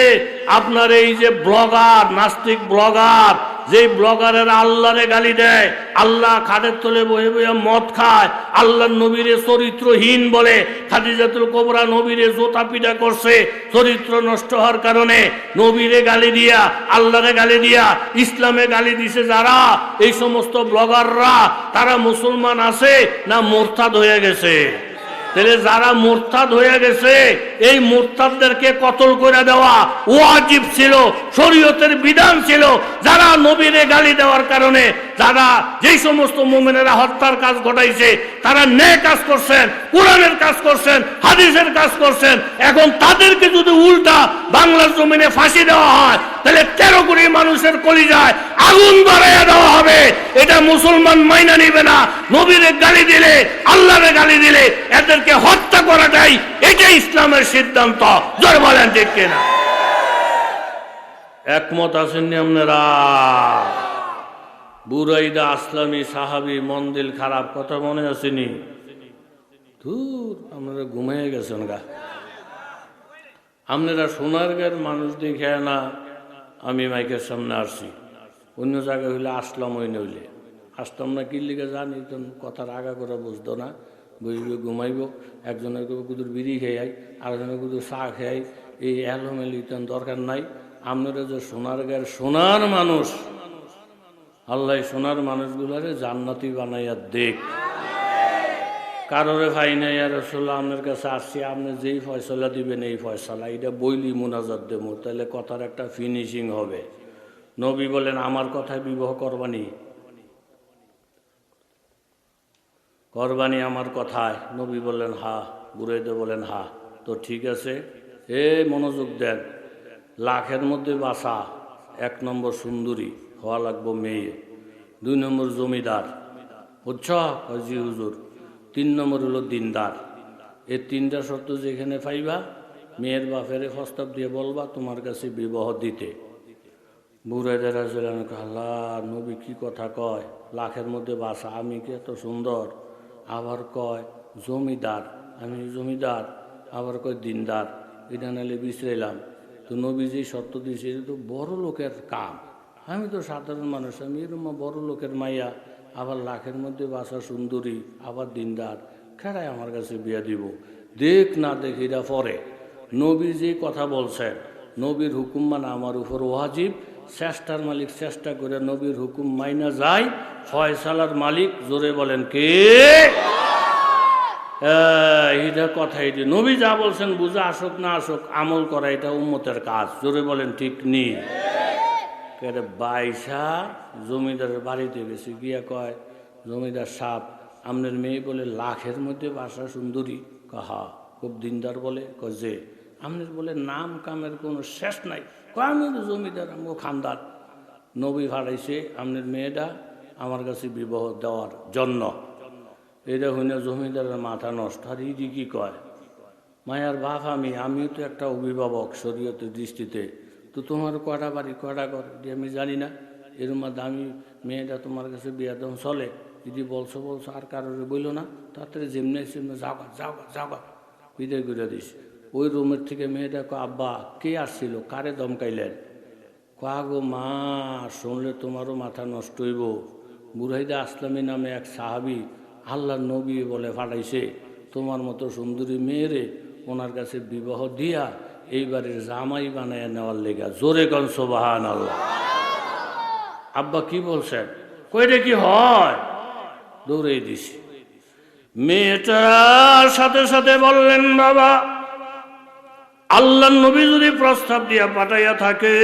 আপনার এই যে ব্লগার, নাস্তিক ব্লগার, যে ব্লগারের আল্লাহরে গালি দেয়, আল্লাহ খাটের তলে বসে বসে মদ খায়, আল্লাহর নবীরে চরিত্রহীন বলে, খাদিজাতুল কুবরা নবীরে জোতা পিটা করছে চরিত্র নষ্ট হওয়ার কারণে, নবীরে গালি দিয়া, আল্লাহরে গালি দিয়া, ইসলামে গালি দিছে যারা, এই সমস্ত ব্লগাররা তারা মুসলমান আছে না মুরতাদ হয়ে গেছে? তাহলে যারা মুরতাদ হয়ে গেছে, এই মুরতাদদেরকে কতল করে দেওয়া ওয়াজিব ছিল, শরীয়তের বিধান ছিল। যারা নবীরে গালি দেওয়ার কারণে, যারা যেই সমস্ত মুমিনেরা হত্যার কাজ ঘটাইছে, তারা ন্যায় কাজ করছেন, কোরআনের কাজ করছেন, হাদিসের কাজ করছেন। এখন তাদেরকে যদি উল্টা বাংলার জমিনে ফাঁসি দেওয়া হয়, তাহলে 13 কোটি মানুষের কলিজায় আগুন বাড়াইয়া দেওয়া হবে। এটা মুসলমান মাইনা নিবে না। নবীরে গালি দিলে, আল্লাহরে গালি দিলে এদেরকে হত্যা করাটাই এটাই ইসলামের সিদ্ধান্ত। জোর বলেন ঠিক কিনা? একমত আছেননি আপনারা? বুরাইদা আসলামী সাহাবী, মন দিল খারাপ, কথা মনে আসেনি? ধুর, আপনারা ঘুমিয়ে গেছেন গা। আপনারা সোনারগাঁয়ের মানুষ দেখে না আমি মাইকের সামনে আসছি। অন্য জায়গায় হইলে আসলাম, ওই নইলে আসতাম না। কি লিগে জানি তো, কথার আগা করে বুঝতো না, বুঝবে ঘুমাইব। একজনের কুদুর বিড়ি খেয়াই, আরেকজনের কুদুর চা খেয়াই, এই এলোমেলি তো দরকার নাই। আপনারা যে সোনারগাঁয়ের সোনার মানুষ, আল্লাহ সোনার মানুষগুলারে জান্নাতি বানাইয়া দেখ। কারোরে ভাই নাই আর রাসূলুল্লাহ আপনার কাছে আসছি, আপনি যেই ফয়সালা দিবেন এই ফয়সালা, এটা বইলি মুনাজাত দেব, তাহলে কথার একটা ফিনিশিং হবে। নবী বলেন, আমার কথায় বিবাহ করবানি? করবানি আমার কথায়? নবী বললেন হা। বুরাইদা বলেন হা। তো ঠিক আছে, মনোযোগ দেন। লাখের মধ্যে বাসা, 1 নম্বর সুন্দরী হওয়া লাগবো মেয়ে, 2 নম্বর জমিদার, বুঝছ? জি হুজুর। 3 নম্বর হলো দিনদার। এই 3টা শর্ত যেখানে পাইবা, মেয়ের বাপের প্রস্তাব দিয়ে বলবা তোমার কাছে বিবাহ দিতে। বুরাইদা রাদিয়াল্লাহু আনহু, আল্লাহ নবী কি কথা কয়, লাখের মধ্যে বাসা, আমি কি এত সুন্দর? আবার কয় জমিদার, আমি জমিদার, আবার কয় দিনদার, এটা নাহলে বিশ্রাইলাম। তো নবী যে শর্ত দিয়েছে, এটা তো বড় লোকের কাম, আমি তো সাধারণ মানুষ, আমি এরকম বড় লোকের মাইয়া, আবার লাখের মধ্যে বাসা সুন্দরী, আবার দিনদার, কেডাই আমার কাছে বিয়া দিব? দেখ না দেখ এটা পরে। নবী যে কথা বলছেন, নবীর হুকুম মানা আমার উপর ওয়াজিব। চেষ্টার মালিক চেষ্টা করে নবীর হুকুম মাইনা যায়, ফয়সালার মালিক জোরে বলেন কে? এটা কথা, এটি নবী যা বলছেন বুঝা আসুক না আসুক আমল করা এটা উম্মতের কাজ। জোরে বলেন ঠিক নি? কেরে বাইশা জমিদারের বাড়িতে গেছে, গিয়া কয় জমিদার সাপ আপনার মেয়ে বলে লাখের মধ্যে বাসা সুন্দরী। কাহা খুব দিনদার বলে যে আপনার বলে নাম কামের কোনো শেষ নাই। আমি তো জমিদার, আমি খানদার। নবী ভাড়াইছে আপনার মেয়েটা আমার কাছে বিবাহ দেওয়ার জন্য। এটা হইনা জমিদারের মাথা নষ্ট। আর ইডি কি কয়, মায়ার বাপ আমিও তো একটা অভিভাবক শরীয়তের দৃষ্টিতে, তো তোমার কটা বাড়ি কটা ঘর আমি জানি না, এর মধ্যে আমি মেয়েটা তোমার কাছে বিয়া দেন চলে। যদি বলছো আর কারোর বইল না, তাড়াতাড়ি যেমনি সেমনি যাওগা যাওগা যাওগা বিদায় করে দিস। ওই রুমের থেকে মেয়েটা কয় আব্বা কে আসছিল, কারে দমকাইলেন? গো মা, শুনলে তোমারও মাথা নষ্ট হইব। বুড়াইদা আসলামী নামে এক সাহাবি আল্লাহর নবী বলে ফাটাইছে তোমার মতো সুন্দরী মেয়েরে ওনার কাছে বিবাহ দিয়া এইবারের জামাই বানায় নেওয়ার লেগা। জোরে গন সুবহানাল্লাহ। আব্বা কি বলছেন? কইটা কি হয়? দৌড়ে দিছি। মেয়েটার সাথে সাথে বললেন বাবা, আল্লাহর নবী যদি প্রস্তাব দিয়া পাঠাইয়া থাকে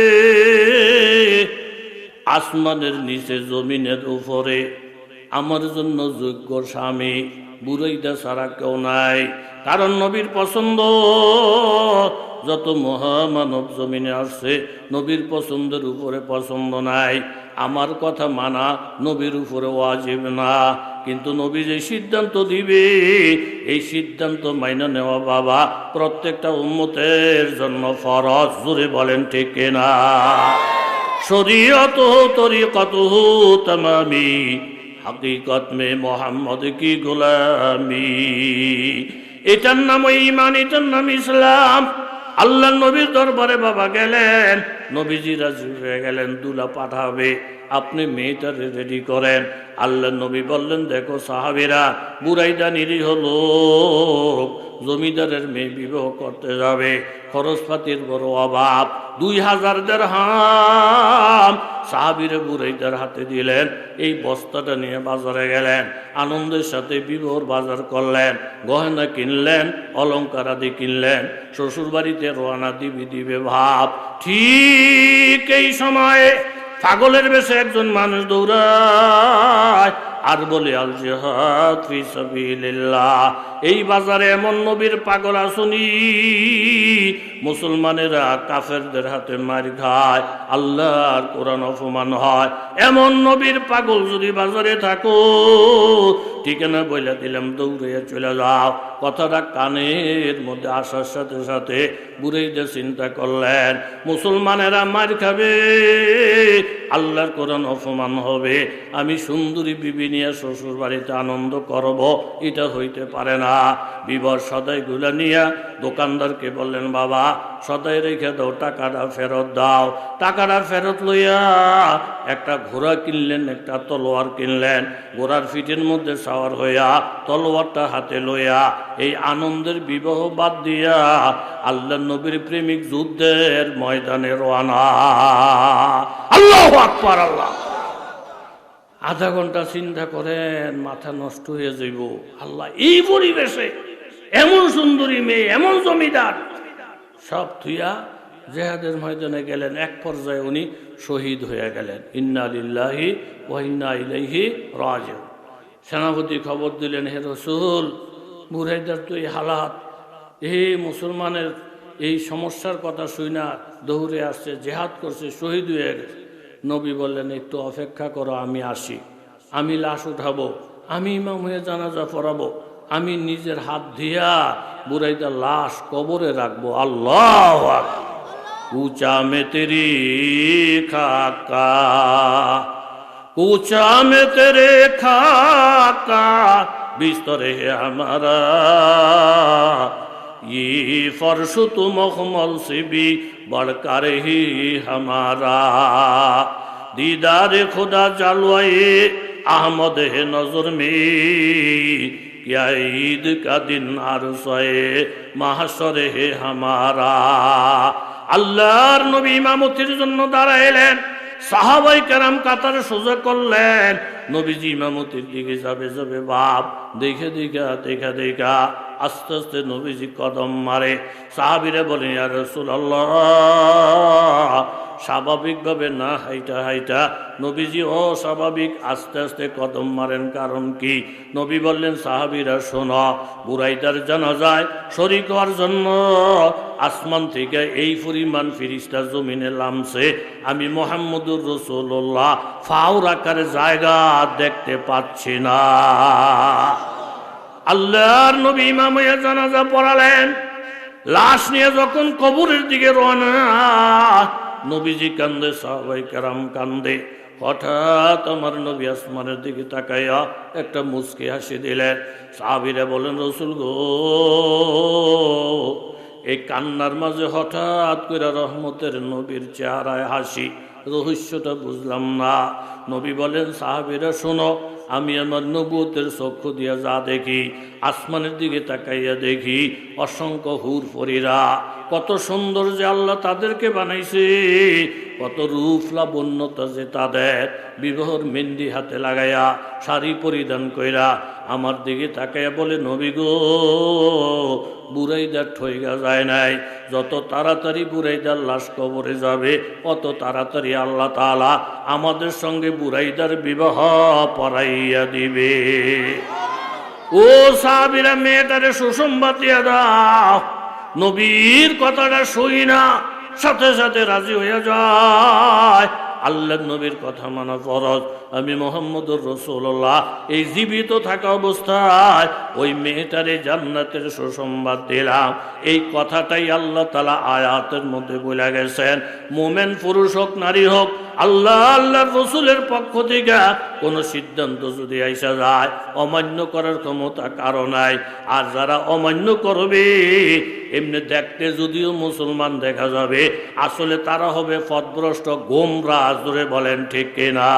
আসমানের নিচে জমিনের উপরে আমার জন্য যোগ্য স্বামী বুড়াইদা ছাড়া কেউ নাই। কারণ নবীর পছন্দ যত মহামানব জমিনে আসছে নবীর পছন্দের উপরে পছন্দ নাই। আমার কথা মানা নবীর উপরে ওয়াজিব না, কিন্তু নবী যে সিদ্ধান্ত দিবে এই সিদ্ধান্ত মাইনা নেওয়া বাবা প্রত্যেকটা উম্মতের জন্য ফরজ। জোরে বলেন ঠিক না? শরীয়ত তরিকত তামামি হकीकत में मोहम्मद की गुलामी। এটার নাম ঈমান, এটার নাম ইসলাম। আল্লাহ নবীর দরবারে বাবা গেলেন, নবীজি রাজি হয়ে গেলেন দুলা পাঠাবে, আপনি মেয়েটারে রেডি করেন। আল্লাহ নবী বললেন দেখো সাহাবীরা, বুড়াইদা নিরীহ লোক জমিদারের মেয়ে বিবাহ করতে যাবে, খরচপাতির বড় অভাব, 2000 দিরহাম সাহাবীরা বুড়াইদার হাতে দিলেন। এই বস্তাটা নিয়ে বাজারে গেলেন, আনন্দের সাথে বিবাহর বাজার করলেন, গহনা কিনলেন, অলংকার আদি কিনলেন, শ্বশুর বাড়িতে রওনা দিবে ভাব। ঠিক এই সময়ে পাগলের বেশে একজন মানুষ দৌড়ায় আর বলে আল জিহাদ ফি সাবিলিল্লাহ। এই বাজারে এমন নবীর পাগল আসুনি, মুসলমানেরা কাফেরদের হাতে মার খায়, আল্লাহর কোরআন অপমান হয়। এমন নবীর পাগল যদি বাজারে থাকো ঠিকানা বলে দিলাম, দৌড়ে চলে যাও। কথাটা কানের মধ্যে আসার সাথে সাথে বুড়াইদা চিন্তা করলেন মুসলমানেরা মার খাবে, আল্লাহর কোরআন অপমান হবে, আমি সুন্দরী বিবি নিয়ে শ্বশুর বাড়িতে আনন্দ করব, এটা হইতে পারে না। বিবর সদাই গুলা নিয়ে দোকানদারকে বললেন বাবা সদাই রেখে দাও, টাকাটা ফেরত দাও। টাকাটা ফেরত লইয়া একটা ঘোড়া কিনলেন, একটা তলোয়ার কিনলেন, ঘোড়ার ফিটের মধ্যে সাওয়ার হইয়া তলোয়ারটা হাতে লইয়া এই আনন্দের বিবাহ বাদ দিয়া আল্লাহ নবীর প্রেমিক যুদ্ধের ময়দানে রওনা। আল্লাহু আকবার। আল্লাহ আধা ঘন্টা চিন্তা করেন, মাথা নষ্ট হয়ে যাইব। আল্লাহ এই পরিবেশে এমন সুন্দরী মেয়ে, এমন জমিদার, সব থুইয়া জেহাদের ময়দানে গেলেন। এক পর্যায়ে উনি শহীদ হয়ে গেলেন। ইন্না লিল্লাহি ওয়া ইন্না ইলাইহি রাজিউন। সেনাপতি খবর দিলেন, হে রাসূল, বুড়াইদার তো এই হালাত, এই মুসলমানের এই সমস্যার কথা শুই না দৌড়ে আসছে, জেহাদ করছে, শহীদ হয়ে গেছে। নবী বললেন একটু অপেক্ষা করো, আমি আসি, আমি লাশ উঠাবো, আমি ইমাম হয়ে জানাজা পড়াবো, আমি নিজের হাত দিয়া বুড়াইদার লাশ কবরে রাখবো। আল্লাহু আকবার। কুচা মে তেরি খাকা, কুচা মে তেরে খাকা, বিস্তরে हमारा ये फर्श तो मखमल से भी बढ़कर ही हमारा, दीदार खुदा जलवाए अहमद है नजर में, या ईद का दिन আরশে মাহশরে হে হামারা। আল্লাহর নবী ইমামতির জন্য দাঁড়াইলেন, সাহাবাই কেরাম কাতার সোজা করলেন, নবীজি ইমামতির দিকে যাবে যাবে বাপ দেখে দেখা আস্তে আস্তে নবীজি কদম মারে। সাহাবীরা বলেন ইয়া রাসূলুল্লাহ, স্বাভাবিকভাবে না হাইটা নবীজি অস্বাভাবিক আস্তে আস্তে কদম মারেন, কারণ কি? নবী বললেন সাহাবীরা শোনো, বুরাইদার জানাজায় শরীক হওয়ার জন্য আসমান থেকে এই পরিমাণ ফেরেশতা জমিনে নামছে, আমি মুহাম্মদুর রাসূলুল্লাহ ফাও রাখার জায়গা দেখতে পাচ্ছি না। আল্লাহর নবী ইমাম হয়ে জানাজা পড়ালেন। লাশ নিয়ে যখন কবরের দিকে রওনা, নবীজি কান্দে, সাহাবায়ে কেরাম কান্দে। হঠাৎ আমার নবী আসমানের দিকে তাকাইয়া একটা মুচকি হাসি দিলেন। সাহাবীরা বলেন রাসূল গো, এই কান্নার মাঝে হঠাৎ করে রহমতের নবীর চেহারায় হাসি, রহস্যটা বুঝলাম না। নবী বলেন সাহাবীরা শোনো, আমি আমার নবুয়তের চক্ষু দিয়া যা দেখি, আসমানের দিকে তাকাইয়া দেখি অসংখ্য হুর পরীরা, কত সুন্দর যে আল্লাহ তাদেরকে বানাইছে, কত রূপ লাবণ্যতা যে তাদের, বিবাহর মেহেন্দি হাতে লাগাইয়া শাড়ি পরিধান কইরা আমার দিকে তাকাইয়া বলে নবী গো, বুরাইদার ঠইগা যায় নাই, যত তাড়াতাড়ি বুরাইদার লাশ কবরে যাবে অত তাড়াতাড়ি আল্লাহ তাআলা আমাদের সঙ্গে বুরাইদার বিবাহ পড়াইয়া দিবে। ও সাহাবীরা, মেয়েটারে সুসংবাদ দিয়া দাও। নবীর কথাটা শুই না, সাথে সাথে রাজি হইয়া যায়। আল্লাহ নবীর কথা মানা ফরজ। আমি মুহাম্মদুর রাসূলুল্লাহ এই জীবিত থাকা অবস্থায় ওই মেয়েটারে জান্নাতের সুসংবাদ দিলাম। এই কথাটাই আল্লাহ তাআলা আয়াতের মধ্যে বলে গেছেন, মুমিন পুরুষ হোক নারী হোক, আল্লাহর রাসূলের পক্ষ থেকে কোনো সিদ্ধান্ত যদি আইসা যায়, অমান্য করার ক্ষমতা কারো নাই। আর যারা অমান্য করবে, এমনি দেখতে যদিও মুসলমান দেখা যাবে, আসলে তারা হবে পথভ্রষ্ট গোমরা। জোরে বলেন ঠিক কিনা?